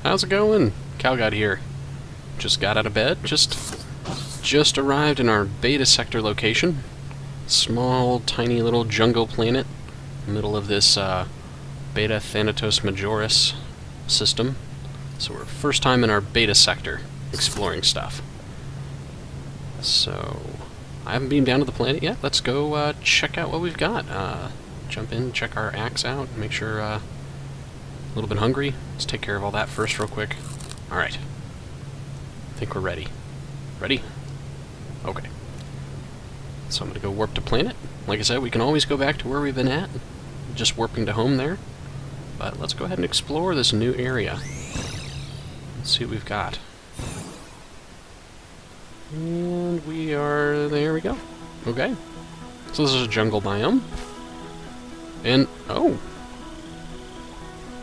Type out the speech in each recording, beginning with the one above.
How's it going? KowBot here. Just got out of bed. Just arrived in our beta sector location. Small, tiny little jungle planet. Middle of this beta Thanatos Majoris system. So we're first time in our beta sector, exploring stuff. So I haven't been down to the planet yet. Let's go check out what we've got. Jump in, check our axe out, make sure a little bit hungry. Let's take care of all that first real quick. Alright. I think we're ready. Ready? Okay. So I'm going to go warp to planet. Like I said, we can always go back to where we've been at. Just warping to home there. But let's go ahead and explore this new area. Let's see what we've got. And we are... there we go. Okay. So this is a jungle biome. And, oh!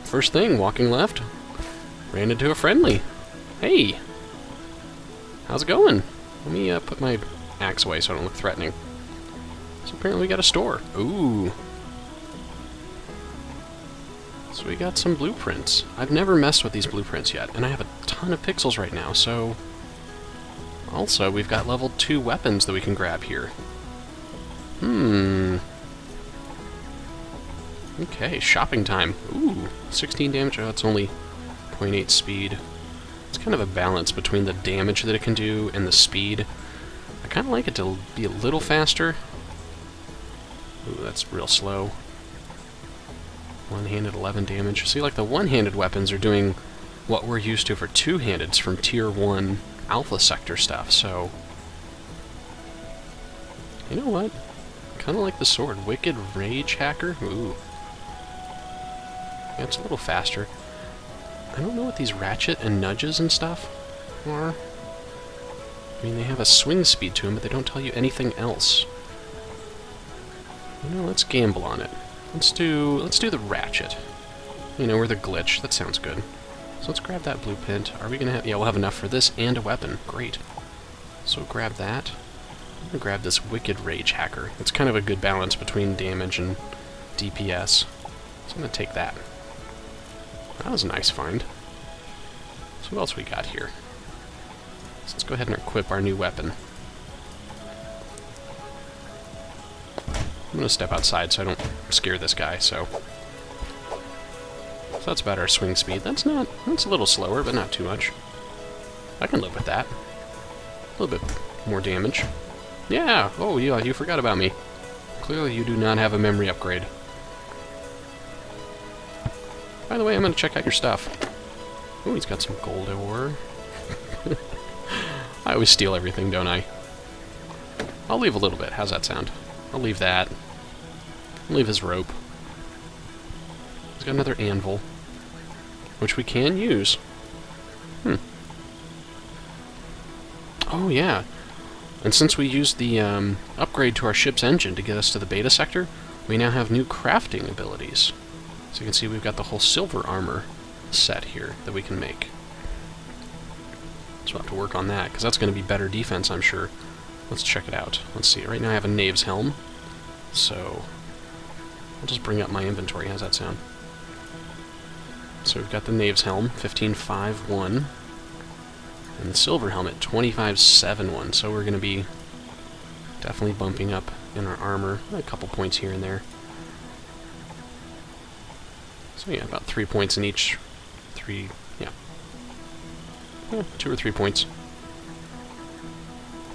First thing, walking left, ran into a friendly. Hey! How's it going? Let me put my axe away so I don't look threatening. So apparently we got a store. Ooh! So we got some blueprints. I've never messed with these blueprints yet, and I have a ton of pixels right now, so... Also, we've got level 2 weapons that we can grab here. Okay, shopping time. Ooh, 16 damage. Oh, it's only 0.8 speed. It's kind of a balance between the damage that it can do and the speed. I kind of like it to be a little faster. Ooh, that's real slow. One-handed 11 damage. See, like the one-handed weapons are doing what we're used to for two-handeds from Tier 1 Alpha Sector stuff, so... You know what? Kind of like the sword. Wicked Rage Hacker? Ooh. Yeah, it's a little faster. I don't know what these ratchet and nudges and stuff are. I mean, they have a swing speed to them, but they don't tell you anything else. You know, let's gamble on it. Let's do the ratchet. You know, or the glitch. That sounds good. So let's grab that blueprint. Are we gonna have... yeah, we'll have enough for this and a weapon. Great. So grab that. I'm gonna grab this Wicked Rage Hacker. It's kind of a good balance between damage and DPS. So I'm gonna take that. That was a nice find. So what else we got here? So let's go ahead and equip our new weapon. I'm gonna step outside so I don't scare this guy, so that's about our swing speed. That's a little slower, but not too much. I can live with that. A little bit more damage. Yeah! Oh, yeah, you forgot about me. Clearly you do not have a memory upgrade. By the way, I'm going to check out your stuff. Oh, he's got some gold ore. I always steal everything, don't I? I'll leave a little bit. How's that sound? I'll leave that. I'll leave his rope. He's got another anvil, which we can use. Oh, yeah. And since we used the upgrade to our ship's engine to get us to the beta sector, we now have new crafting abilities. So you can see we've got the whole silver armor set here that we can make. So we'll have to work on that, because that's going to be better defense, I'm sure. Let's check it out. Let's see. Right now I have a knave's helm. So I'll just bring up my inventory. How's that sound? So we've got the knave's helm, 15.5.1. And the silver helmet, 25.7.1. So we're going to be definitely bumping up in our armor. A couple points here and there. So yeah, about 3 points in each. Yeah, 2 or 3 points.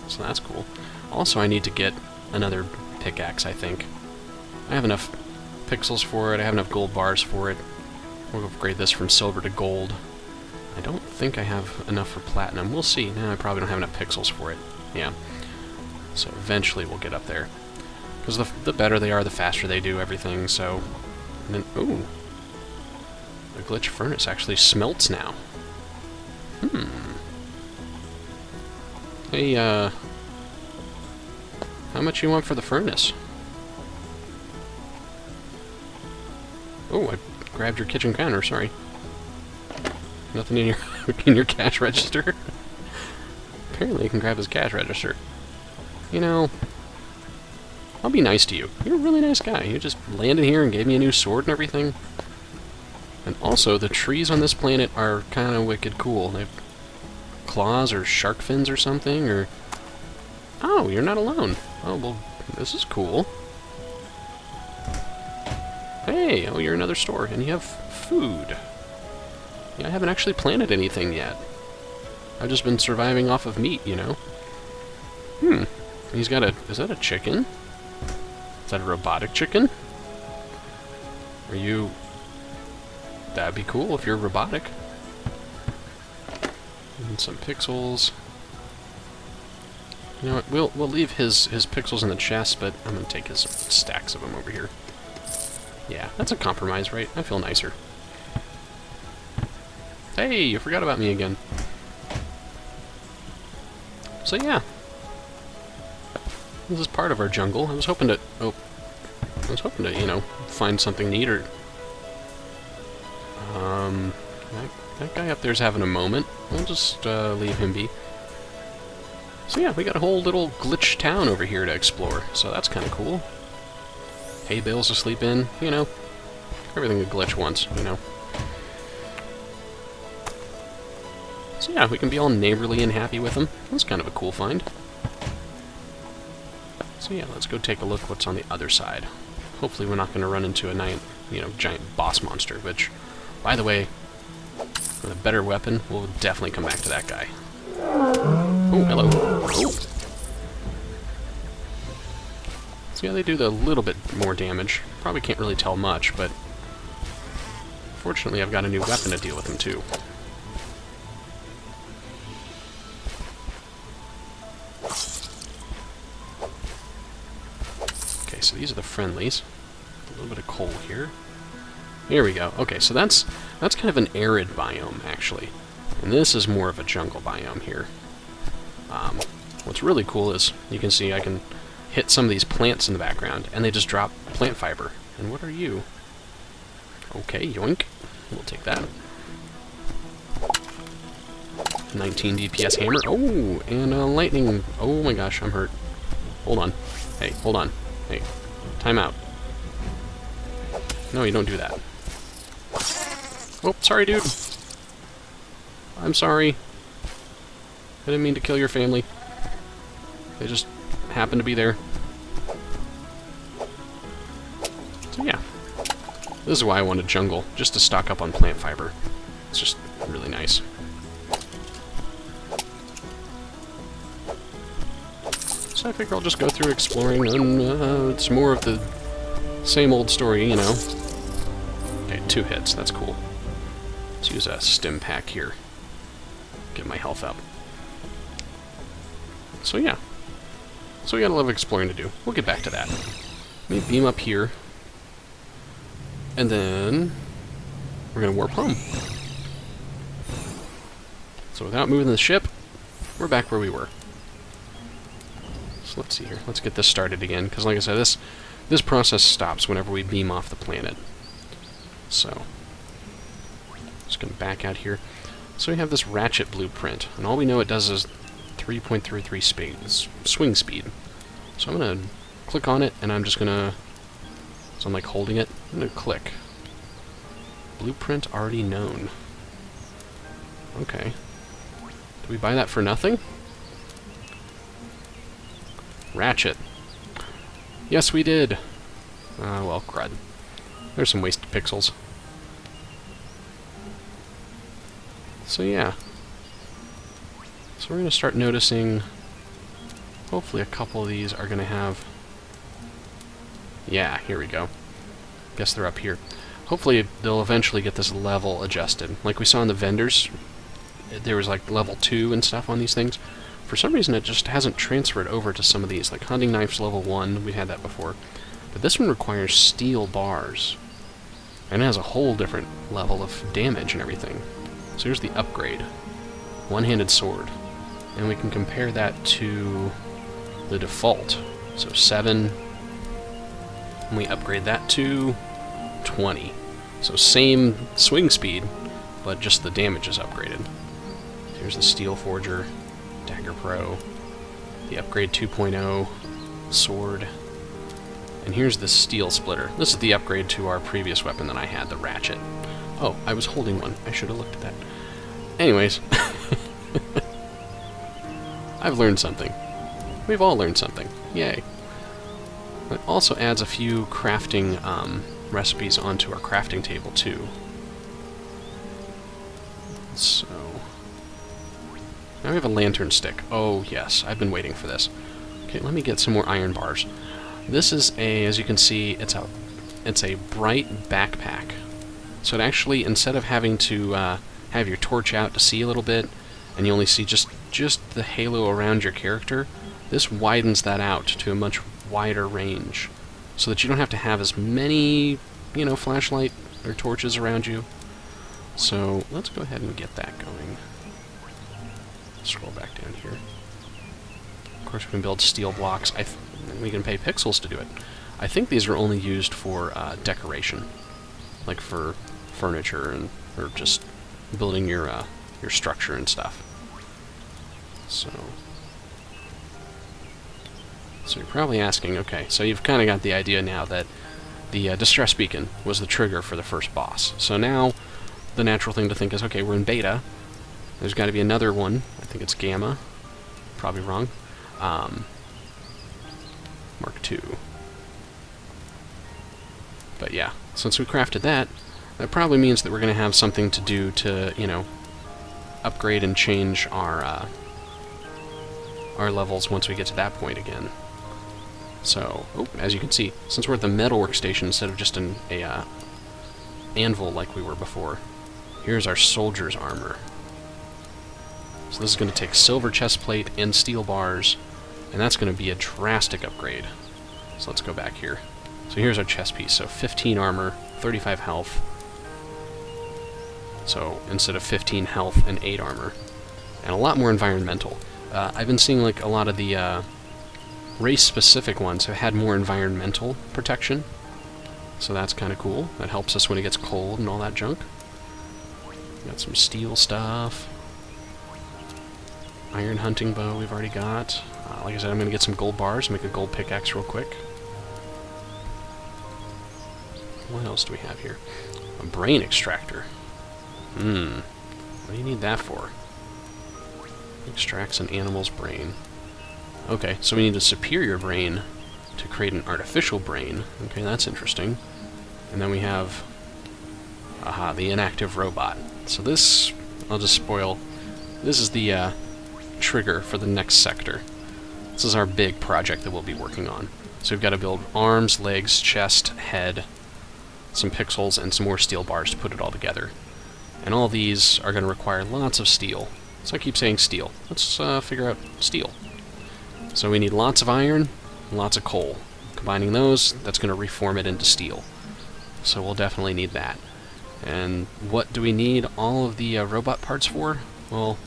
So that's cool. Also, I need to get another pickaxe, I think. I have enough pixels for it, I have enough gold bars for it. We'll upgrade this from silver to gold. I don't think I have enough for platinum. We'll see. No, I probably don't have enough pixels for it. Yeah. So eventually we'll get up there. Because the better they are, the faster they do everything, so... And then, ooh! The glitch furnace actually smelts now. Hey, how much you want for the furnace? Oh, I grabbed your kitchen counter, sorry. Nothing in your in your cash register? Apparently you can grab his cash register. You know, I'll be nice to you. You're a really nice guy. You just landed here and gave me a new sword and everything. And also, the trees on this planet are kind of wicked cool. They have claws or shark fins or something, or... Oh, you're not alone. Oh, well, this is cool. Hey, oh, you're another store, and you have food. Yeah, I haven't actually planted anything yet. I've just been surviving off of meat, you know? He's got a... Is that a chicken? Is that a robotic chicken? Are you... That'd be cool if you're robotic. And some pixels. You know what, we'll leave his pixels in the chest, but I'm gonna take his stacks of them over here. Yeah, that's a compromise, right? I feel nicer. Hey, you forgot about me again. So yeah. This is part of our jungle. I was hoping to... Oh. I was hoping to, you know, find something neat or... That guy up there's having a moment. We'll just leave him be. So yeah, we got a whole little glitch town over here to explore, so that's kind of cool. Hay bales to sleep in, you know. Everything a glitch wants, you know. So yeah, we can be all neighborly and happy with them. That's kind of a cool find. So yeah, let's go take a look what's on the other side. Hopefully we're not going to run into a giant boss monster, which, by the way, with a better weapon, we'll definitely come back to that guy. Oh, hello. Oh. So yeah, they do a little bit more damage. Probably can't really tell much, but fortunately I've got a new weapon to deal with them too. Okay, so these are the friendlies. A little bit of coal here. Here we go. Okay, so that's kind of an arid biome, actually. And this is more of a jungle biome here. What's really cool is, you can see I can hit some of these plants in the background, and they just drop plant fiber. And what are you? Okay, yoink. We'll take that. 19 DPS hammer. Oh, and lightning. Oh my gosh, I'm hurt. Hold on. Hey, hold on. Hey, time out. No, you don't do that. Oh, sorry, dude. I'm sorry. I didn't mean to kill your family. They just happened to be there. So yeah. This is why I wanted jungle, just to stock up on plant fiber. It's just really nice. So I figure I'll just go through exploring, and it's more of the same old story, you know. Okay, 2 hits, that's cool. Let's use a stim pack here. Get my health up. So yeah. So we got a lot of exploring to do. We'll get back to that. Let me beam up here. And then we're going to warp home. So without moving the ship, we're back where we were. So let's see here. Let's get this started again, because like I said, this process stops whenever we beam off the planet. So, just going to back out here. So we have this ratchet blueprint, and all we know it does is 3.33 speed, swing speed. So I'm going to click on it, and I'm just going to, so I'm like holding it, I'm going to click. Blueprint already known. Okay. Did we buy that for nothing? Ratchet. Yes, we did. Well, crud. There's some wasted pixels. So yeah. So we're going to start noticing, hopefully a couple of these are going to have... Yeah, here we go. Guess they're up here. Hopefully they'll eventually get this level adjusted. Like we saw in the vendors, there was like level 2 and stuff on these things. For some reason it just hasn't transferred over to some of these. Like hunting knives level 1, we had that before. But this one requires steel bars. And it has a whole different level of damage and everything. So here's the upgrade. One-handed sword. And we can compare that to the default. So 7. And we upgrade that to 20. So same swing speed, but just the damage is upgraded. Here's the Steel Forger, Dagger Pro, the upgrade 2.0, sword, and here's the Steel Splitter. This is the upgrade to our previous weapon that I had, the Ratchet. Oh, I was holding one. I should have looked at that. Anyways. I've learned something. We've all learned something. Yay. It also adds a few crafting recipes onto our crafting table, too. So... now we have a lantern stick. Oh, yes. I've been waiting for this. Okay, let me get some more iron bars. This is a, as you can see, it's a bright backpack. So it actually, instead of having to have your torch out to see a little bit, and you only see just the halo around your character, this widens that out to a much wider range, so that you don't have to have as many, you know, flashlight or torches around you. So let's go ahead and get that going. Scroll back down here. Of course, we can build steel blocks. We can pay pixels to do it. I think these are only used for decoration, like for furniture and or just building your structure and stuff. So you're probably asking, okay, so you've kind of got the idea now that the distress beacon was the trigger for the first boss. So now the natural thing to think is, okay, we're in beta. There's got to be another one. I think it's Gamma. Probably wrong. Mark II. But yeah, since we crafted that, that probably means that we're going to have something to do to, you know, upgrade and change our levels once we get to that point again. So, as you can see, since we're at the metal workstation instead of just an anvil like we were before, here's our soldier's armor. So this is going to take silver chest plate and steel bars, and that's going to be a drastic upgrade. So let's go back here. So here's our chest piece. So 15 armor, 35 health. So instead of 15 health and 8 armor. And a lot more environmental. I've been seeing like a lot of the race-specific ones have had more environmental protection. So that's kind of cool. That helps us when it gets cold and all that junk. Got some steel stuff. Iron hunting bow we've already got. Like I said, I'm going to get some gold bars, make a gold pickaxe real quick. What else do we have here? A brain extractor. What do you need that for? Extracts an animal's brain. Okay, so we need a superior brain to create an artificial brain. Okay, that's interesting. And then we have... aha, the inactive robot. So this, I'll just spoil... this is the trigger for the next sector. This is our big project that we'll be working on. So we've got to build arms, legs, chest, head, some pixels, and some more steel bars to put it all together. And all these are going to require lots of steel. So I keep saying steel. Let's figure out steel. So we need lots of iron, lots of coal. Combining those, that's going to reform it into steel. So we'll definitely need that. And what do we need all of the robot parts for? Well,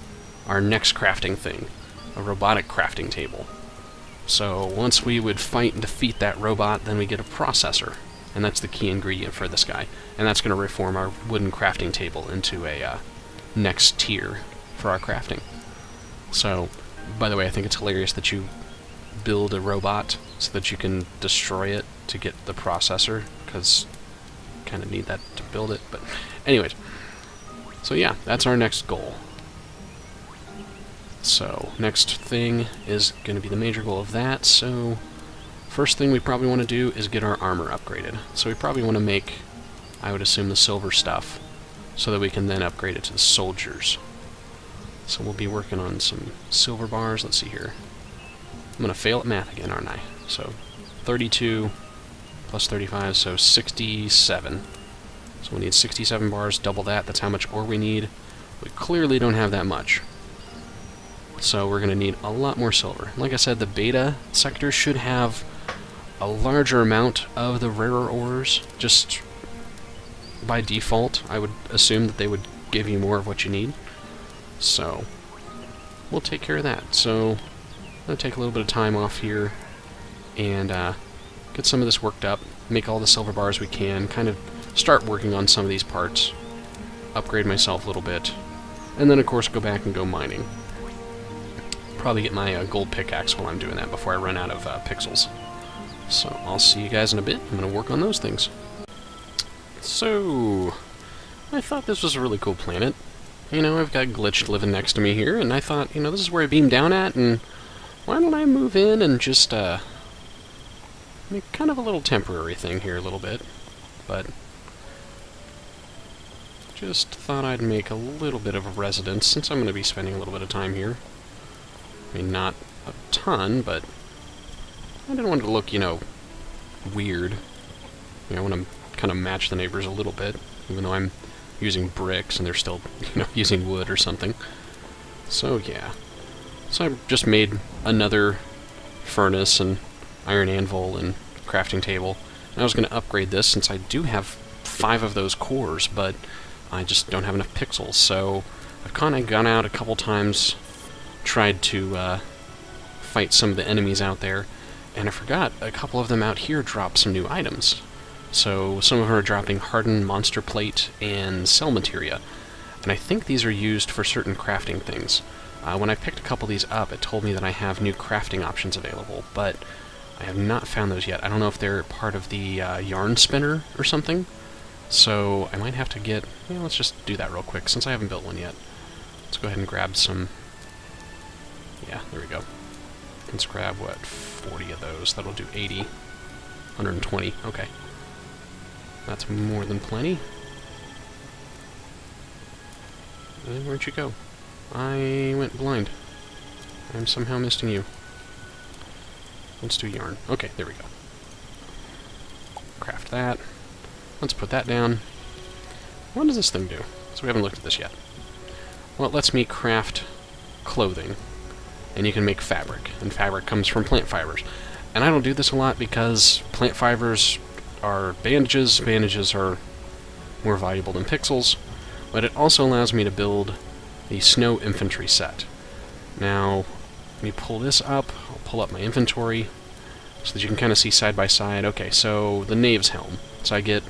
our next crafting thing. A robotic crafting table. So once we would fight and defeat that robot, then we get a processor. And that's the key ingredient for this guy. And that's going to reform our wooden crafting table into a next tier for our crafting. So, by the way, I think it's hilarious that you build a robot so that you can destroy it to get the processor, because you kind of need that to build it. But anyways, so yeah, that's our next goal. So, next thing is going to be the major goal of that. So, first thing we probably want to do is get our armor upgraded. So we probably want to make, I would assume, the silver stuff, so that we can then upgrade it to the soldiers. So we'll be working on some silver bars. Let's see here. I'm going to fail at math again, aren't I? So 32 plus 35, so 67. So we need 67 bars, double that. That's how much ore we need. We clearly don't have that much. So we're going to need a lot more silver. Like I said, the beta sector should have a larger amount of the rarer ores. Just by default, I would assume that they would give you more of what you need. So we'll take care of that. So I'm going to take a little bit of time off here and get some of this worked up, make all the silver bars we can, kind of start working on some of these parts, upgrade myself a little bit, and then of course go back and go mining. Probably get my gold pickaxe while I'm doing that before I run out of pixels. So I'll see you guys in a bit. I'm going to work on those things. So I thought this was a really cool planet. You know, I've got Glitched living next to me here, and I thought, you know, this is where I beam down at, and why don't I move in and just, make kind of a little temporary thing here a little bit, but just thought I'd make a little bit of a residence, since I'm going to be spending a little bit of time here. I mean, not a ton, but I didn't want it to look, you know, weird. You know, I want to kind of match the neighbors a little bit, even though I'm using bricks and they're still, you know, using wood or something. So, yeah. So I just made another furnace and iron anvil and crafting table. And I was going to upgrade this since I do have 5 of those cores, but I just don't have enough pixels. So I've kind of gone out a couple times, tried to fight some of the enemies out there, and I forgot a couple of them out here drop some new items. So some of them are dropping hardened monster plate and cell materia, and I think these are used for certain crafting things. When I picked a couple of these up, it told me that I have new crafting options available, but I have not found those yet. I don't know if they're part of the yarn spinner or something, so I might have to get... Yeah, let's just do that real quick, since I haven't built one yet. Let's go ahead and grab some... Yeah, there we go. Let's grab, what, 40 of those. That'll do 80. 120, okay. That's more than plenty. And where'd you go? I went blind. I'm somehow missing you. Let's do yarn. Okay, there we go. Craft that. Let's put that down. What does this thing do? So we haven't looked at this yet. Well, it lets me craft clothing. And you can make fabric. And fabric comes from plant fibers. And I don't do this a lot because plant fibers are bandages. Bandages are more valuable than pixels. But it also allows me to build the snow infantry set. Now, let me pull this up. I'll pull up my inventory so that you can kind of see side by side. Okay, so the Knave's Helm. So I get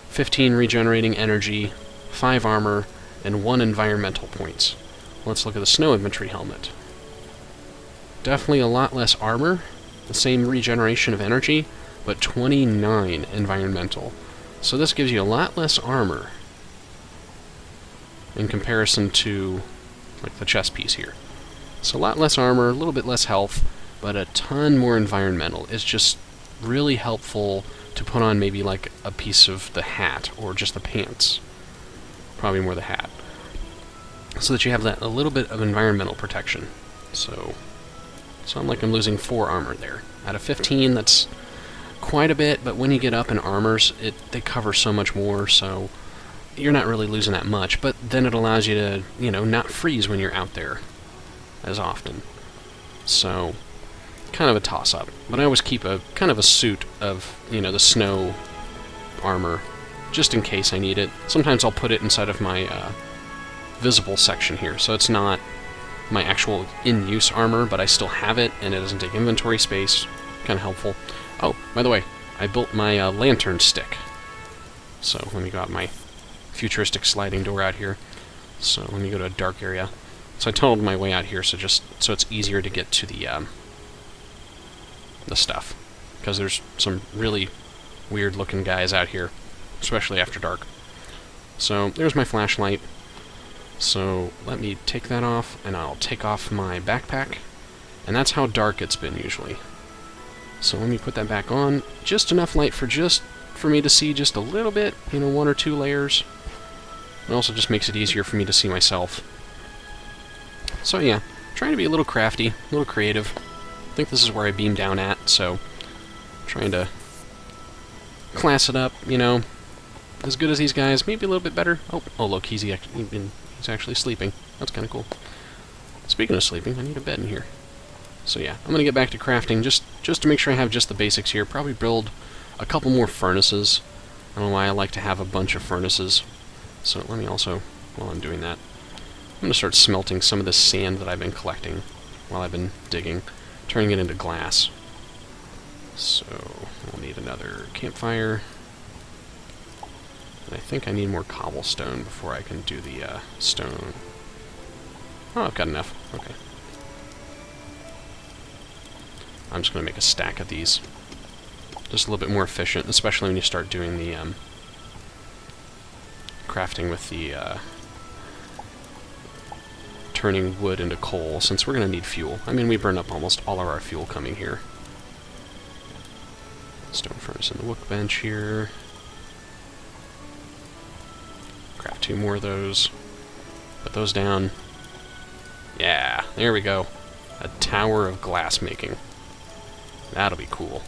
15 regenerating energy, 5 armor, and 1 environmental points. Let's look at the snow infantry helmet. Definitely a lot less armor, the same regeneration of energy, but 29 environmental. So this gives you a lot less armor in comparison to like the chest piece here. So a lot less armor, a little bit less health, but a ton more environmental. It's just really helpful to put on maybe like a piece of the hat or just the pants. Probably more the hat. So that you have that a little bit of environmental protection. So it's not like I'm losing 4 armor there. Out of 15, that's quite a bit, but when you get up in armors, they cover so much more, so you're not really losing that much, but then it allows you to, you know, not freeze when you're out there as often. So, kind of a toss-up. But I always keep a kind of a suit of, you know, the snow armor, just in case I need it. Sometimes I'll put it inside of my visible section here, so it's not my actual in-use armor, but I still have it, and it doesn't take inventory space. Kind of helpful. Oh, by the way, I built my lantern stick. So, let me go out my futuristic sliding door out here. So let me go to a dark area. So I tunneled my way out here so it's easier to get to the stuff, because there's some really weird looking guys out here, especially after dark. So there's my flashlight. So let me take that off, and I'll take off my backpack, and that's how dark it's been usually. So let me put that back on. Just enough light for me to see just a little bit, you know, 1 or 2 layers. It also just makes it easier for me to see myself. So yeah, trying to be a little crafty, a little creative. I think this is where I beam down at, so trying to class it up, you know, as good as these guys, maybe a little bit better. Oh look, he's actually sleeping. That's kind of cool. Speaking of sleeping, I need a bed in here. So yeah, I'm gonna get back to crafting just to make sure I have just the basics here. Probably build a couple more furnaces. I don't know why I like to have a bunch of furnaces. So let me also, while I'm doing that, I'm going to start smelting some of this sand that I've been collecting while I've been digging, turning it into glass. So I'll need another campfire. And I think I need more cobblestone before I can do the stone. Oh, I've got enough. Okay. I'm just going to make a stack of these. Just a little bit more efficient, especially when you start doing the crafting with the turning wood into coal, since we're going to need fuel. I mean, we burn up almost all of our fuel coming here. Stone furnace in the workbench here. Craft 2 more of those. Put those down. Yeah, there we go. A tower of glass making. That'll be cool.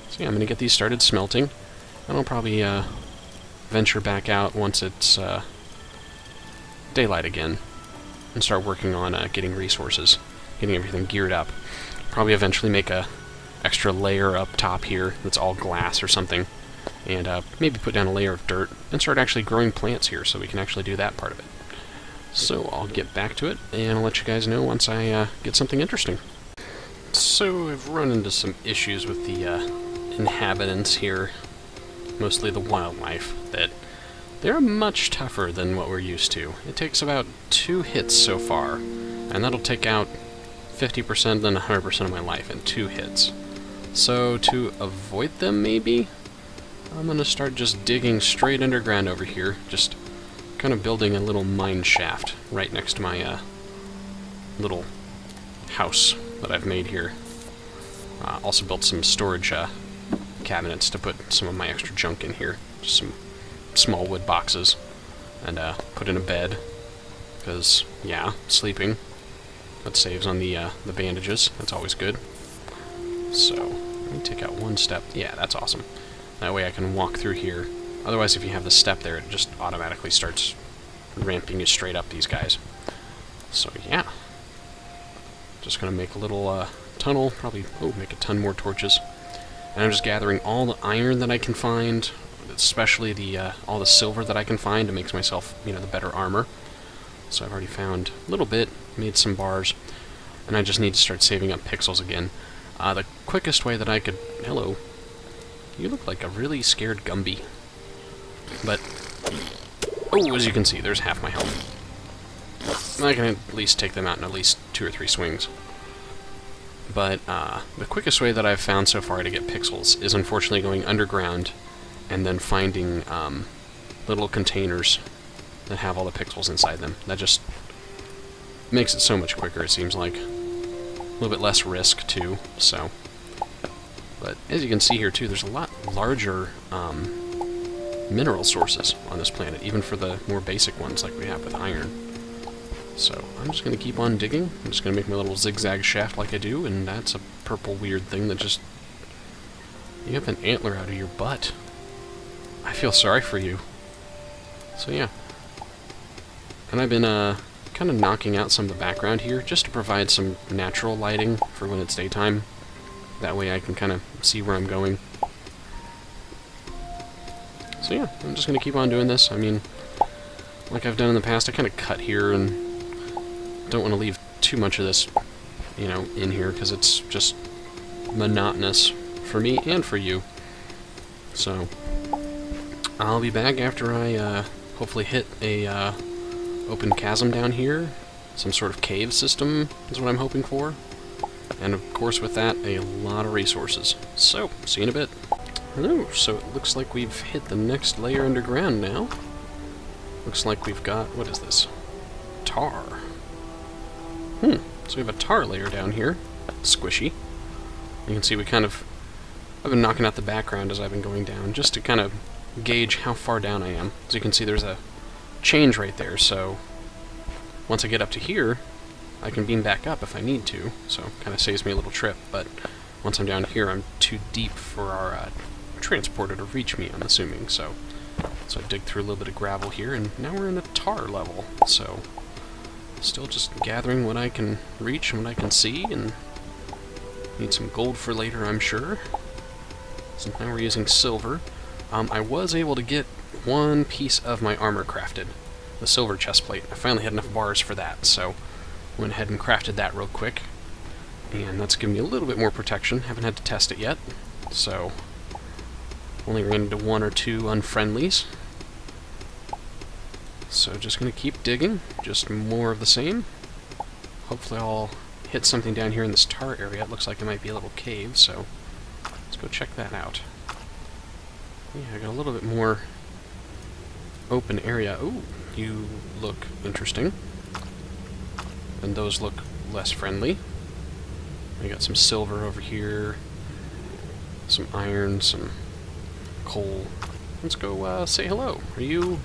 So yeah, I'm going to get these started smelting, and I'll probably venture back out once it's daylight again, and start working on getting resources, getting everything geared up. Probably eventually make a extra layer up top here that's all glass or something, and maybe put down a layer of dirt and start actually growing plants here so we can actually do that part of it. So I'll get back to it, and I'll let you guys know once I get something interesting. So I've run into some issues with the inhabitants here, mostly the wildlife, that they're much tougher than what we're used to. It takes about 2 hits so far, and that'll take out 50% then 100% of my life in 2 hits. So to avoid them, maybe, I'm going to start just digging straight underground over here, just kind of building a little mine shaft right next to my little house that I've made here. Also built some storage cabinets to put some of my extra junk in here, just some small wood boxes, and put in a bed, because, yeah, sleeping. That saves on the bandages. That's always good. So, let me take out 1 step. Yeah, that's awesome. That way I can walk through here. Otherwise, if you have the step there, it just automatically starts ramping you straight up these guys. So, yeah. Just gonna make a little tunnel, probably, make a ton more torches. And I'm just gathering all the iron that I can find, especially the all the silver that I can find to make myself, the better armor. So I've already found a little bit, made some bars, and I just need to start saving up pixels again. The quickest way that I could... Hello. You look like a really scared Gumby. But, as you can see, there's half my health. I can at least take them out in at least 2 or 3 swings. But the quickest way that I've found so far to get pixels is unfortunately going underground and then finding little containers that have all the pixels inside them. That just makes it so much quicker, it seems like. A little bit less risk, too, so... But as you can see here, too, there's a lot larger mineral sources on this planet, even for the more basic ones like we have with iron. So I'm just going to keep on digging. I'm just going to make my little zigzag shaft like I do, and that's a purple weird thing that just... You have an antler out of your butt. I feel sorry for you. So yeah. And I've been kind of knocking out some of the background here just to provide some natural lighting for when it's daytime. That way I can kind of see where I'm going. So yeah, I'm just going to keep on doing this. I mean, like I've done in the past, I kind of cut here and don't want to leave too much of this, in here, because it's just monotonous for me and for you. So, I'll be back after I hopefully hit a open chasm down here. Some sort of cave system is what I'm hoping for. And of course with that, a lot of resources. So, see you in a bit. Hello, so it looks like we've hit the next layer underground now. Looks like we've got, what is this? Tar. So we have a tar layer down here. Squishy. You can see I've been knocking out the background as I've been going down, just to kind of gauge how far down I am. As you can see, there's a change right there, so once I get up to here, I can beam back up if I need to, so it kind of saves me a little trip, but once I'm down here, I'm too deep for our transporter to reach me, I'm assuming, so I dig through a little bit of gravel here, and now we're in a tar level, so still just gathering what I can reach and what I can see, and need some gold for later, I'm sure. So now we're using silver. I was able to get 1 piece of my armor crafted, the silver chest plate. I finally had enough bars for that, so went ahead and crafted that real quick. And that's given me a little bit more protection. Haven't had to test it yet, so only ran into 1 or 2 unfriendlies. So just going to keep digging, just more of the same. Hopefully I'll hit something down here in this tar area. It looks like it might be a little cave, so let's go check that out. Yeah, I got a little bit more open area. Ooh, you look interesting. And those look less friendly. I got some silver over here, some iron, some coal. Let's go say hello. Are you...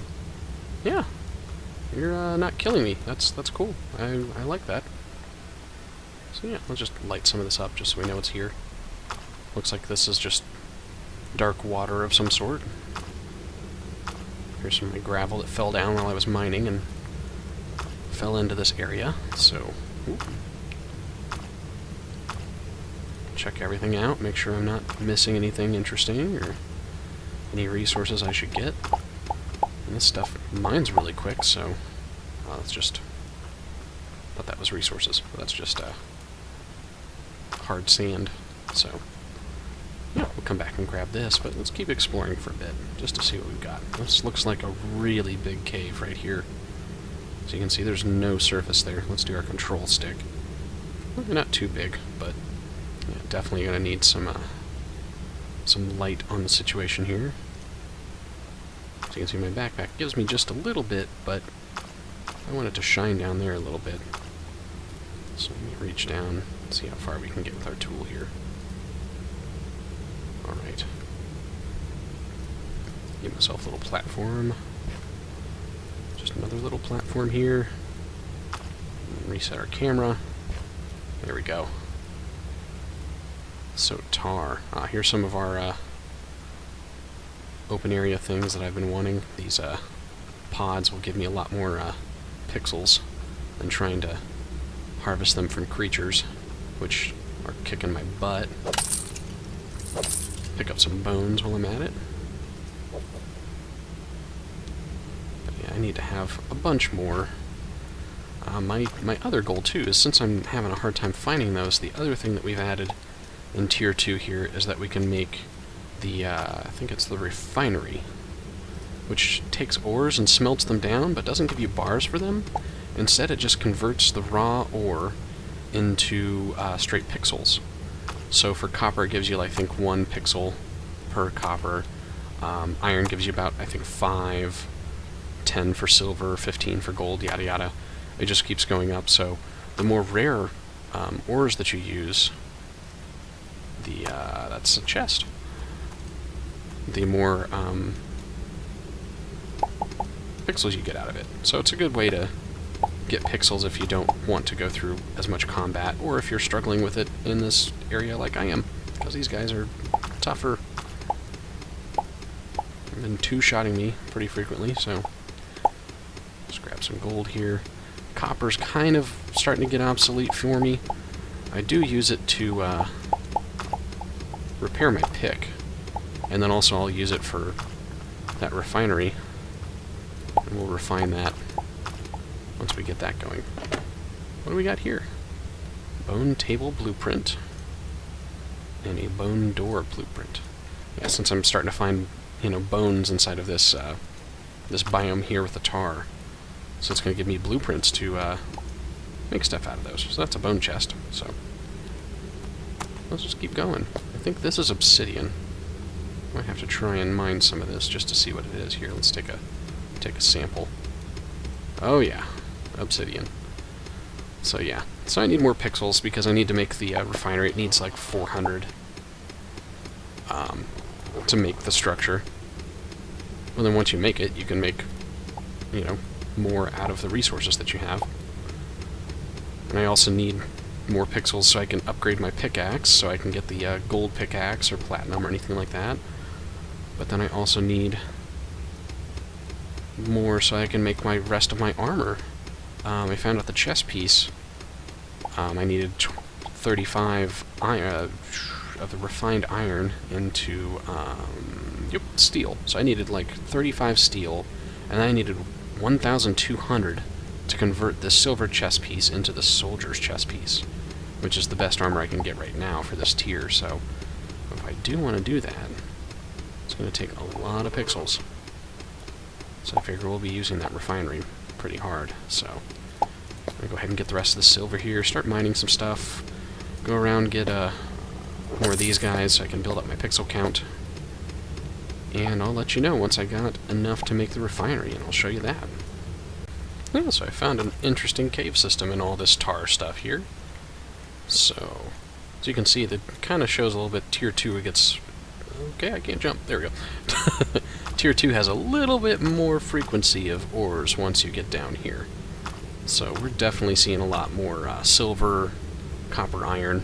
Yeah. You're not killing me. That's cool. I like that. So yeah, let's just light some of this up just so we know it's here. Looks like this is just dark water of some sort. Here's some of my gravel that fell down while I was mining and fell into this area, so... Ooh. Check everything out, make sure I'm not missing anything interesting or any resources I should get. And this stuff mines really quick, so... let's just... thought that was resources, but that's just hard sand, so... Yeah, we'll come back and grab this, but let's keep exploring for a bit, just to see what we've got. This looks like a really big cave right here. So you can see there's no surface there. Let's do our control stick. Well, not too big, but yeah, definitely going to need some light on the situation here. So you can see my backpack gives me just a little bit, but I want it to shine down there a little bit. So let me reach down and see how far we can get with our tool here. Alright. Give myself a little platform. Just another little platform here. Reset our camera. There we go. So tar. Here's some of our open area things that I've been wanting. These pods will give me a lot more pixels than trying to harvest them from creatures, which are kicking my butt. Pick up some bones while I'm at it. But yeah, I need to have a bunch more. My other goal, too, is since I'm having a hard time finding those, the other thing that we've added in Tier 2 here is that we can make the, I think it's the refinery, which takes ores and smelts them down, but doesn't give you bars for them. Instead, it just converts the raw ore into straight pixels. So for copper, it gives you, I think, 1 pixel per copper. Iron gives you about, I think, 5, 10 for silver, 15 for gold, yada yada. It just keeps going up, so the more rare ores that you use, that's a chest. The more pixels you get out of it. So it's a good way to get pixels if you don't want to go through as much combat, or if you're struggling with it in this area like I am, because these guys are tougher. They've been two-shotting me pretty frequently, so let's grab some gold here. Copper's kind of starting to get obsolete for me. I do use it to repair my pick, and then also I'll use it for that refinery, and we'll refine that once we get that going. What do we got here? Bone table blueprint and a bone door blueprint. Yeah, since I'm starting to find, bones inside of this this biome here with the tar, so it's going to give me blueprints to make stuff out of those. So that's a bone chest. So let's just keep going. I think this is obsidian. Might have to try and mine some of this just to see what it is here. Let's take a sample. Oh yeah, obsidian. So yeah, so I need more pixels because I need to make the refinery. It needs like 400 to make the structure. Well, then once you make it, you can make, more out of the resources that you have. And I also need more pixels so I can upgrade my pickaxe, so I can get the gold pickaxe or platinum or anything like that. But then I also need more so I can make my rest of my armor. I found out the chest piece, I needed 35 iron, of the refined iron into steel. So I needed like 35 steel, and then I needed 1,200 to convert this silver chest piece into the soldier's chest piece, which is the best armor I can get right now for this tier. So if I do want to do that, it's going to take a lot of pixels. So I figure we'll be using that refinery pretty hard. So I'm going to go ahead and get the rest of the silver here, start mining some stuff, go around, get more of these guys so I can build up my pixel count. and I'll let you know once I got enough to make the refinery, and I'll show you that. Yeah, so I found an interesting cave system in all this tar stuff here. So, as you can see, that kind of shows a little bit Tier 2 it gets... Okay, I can't jump. There we go. Tier 2 has a little bit more frequency of ores once you get down here. So we're definitely seeing a lot more silver, copper, iron.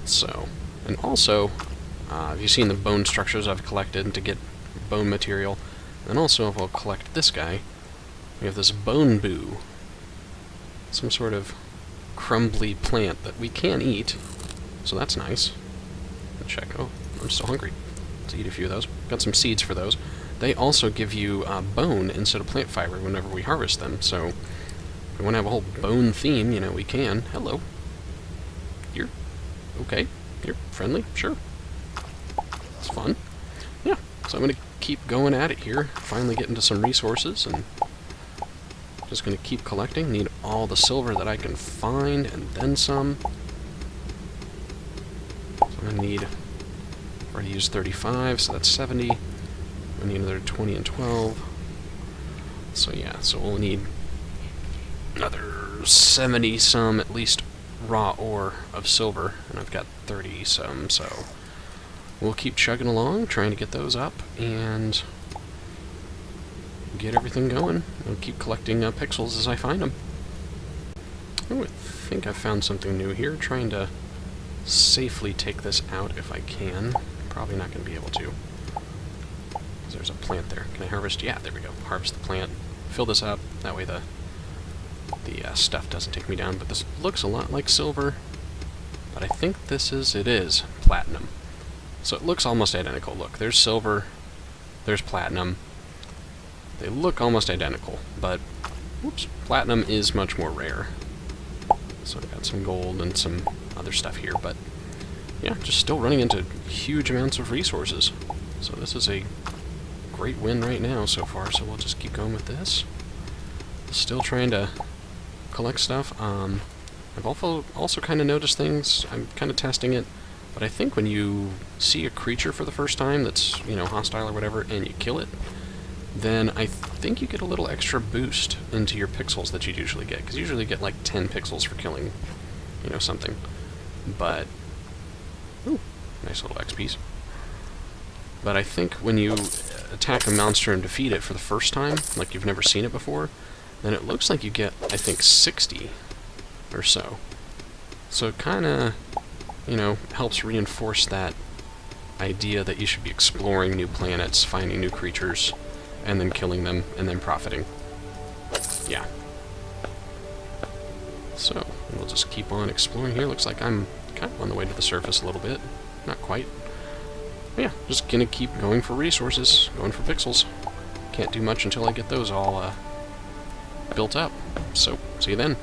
So, and also, have you seen the bone structures I've collected to get bone material? And also, if I'll collect this guy, we have this bone boo. Some sort of crumbly plant that we can eat. So that's nice. Let's check. Oh, I'm still hungry. Let's eat a few of those. Got some seeds for those. They also give you bone instead of plant fiber whenever we harvest them. So if we want to have a whole bone theme, you know, we can. Hello. You're okay. You're friendly. Sure. It's fun. Yeah. So I'm going to keep going at it here. Finally get into some resources and just going to keep collecting. Need all the silver that I can find and then some. So I'm going to need... already used 35, so that's 70. We need another 20 and 12. So yeah, so we'll need another 70 some, at least, raw ore of silver. And I've got 30 some, so we'll keep chugging along, trying to get those up, and get everything going. I'll keep collecting pixels as I find them. Oh, I think I found something new here, trying to safely take this out if I can. Probably not going to be able to. There's a plant there. Can I harvest? Yeah, there we go. Harvest the plant. Fill this up. That way the stuff doesn't take me down. But this looks a lot like silver. But I think it is platinum. So it looks almost identical. Look, there's silver. There's platinum. They look almost identical. But, whoops, platinum is much more rare. So I've got some gold and some other stuff here. But yeah, just still running into huge amounts of resources. So this is a great win right now so far, so we'll just keep going with this. Still trying to collect stuff. I've also kind of noticed things. I'm kind of testing it, but I think when you see a creature for the first time that's, you know, hostile or whatever, and you kill it, then I think you get a little extra boost into your pixels that you'd usually get, because you usually get like 10 pixels for killing, you know, something. But ooh, nice little X piece. But I think when you attack a monster and defeat it for the first time, like you've never seen it before, then it looks like you get, I think, 60 or so. So it kind of, you know, helps reinforce that idea that you should be exploring new planets, finding new creatures, and then killing them, and then profiting. Yeah. So, we'll just keep on exploring here. Looks like I'm kind of on the way to the surface a little bit. Not quite. But yeah, just gonna keep going for resources, going for pixels. Can't do much until I get those all built up. So, see you then.